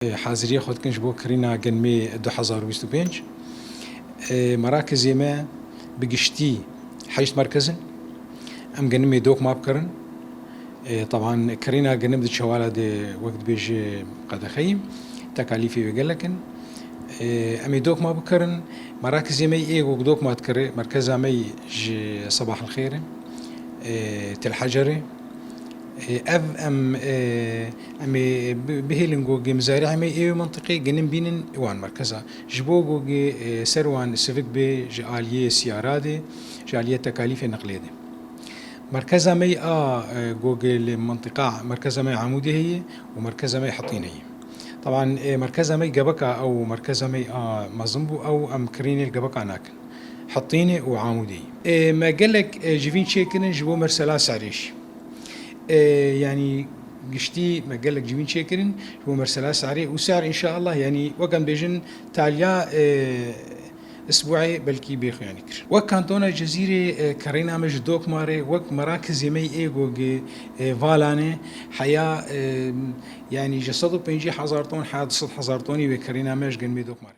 حاضری خود کنج بو کرینا گنمی 2025 مراکز ما بقشتي حيش مركزن ام گنمی دوك ما بكرن طبعا كرينا جنب شوالا دي وقت بيج قد خيم تكاليفي بقلكن امي دوك ما بكرن مراكز مي ايه دوك ما تكري مركز مي صباح الخير تل حجري اف ام امي بهيلنجو جي مزارع مي ايه منطقي جنن بينن وان مركزها جبوجو جي سروان سيفيك بي جاليه سيارادي جاليه تكاليف نقليه مركزها مي جوجل منطقة مركزها مي عمودي هي ومركزها مي حطين هي طبعا مركزها مي جبكة او مركزها مي مزنبو او ام كريني الجبكة ناكن حطيني وعمودي ما قالك جيفين شيكن جبو مرسلا سعريش يعني قشتي ما قالك جيفين شيكن جبو مرسلا سعري وسعر ان شاء الله يعني وكان بيجن تاليا اسبوعي بلكي بيخ يعني كر وكانتونا الجزيره كرينا مج دوك ماري وك مراكز يمي ايجو فالاني حياه يعني جسدو بينجي حزارتون حاد صد حزارتوني بكرينا مج جنبي دوك ماري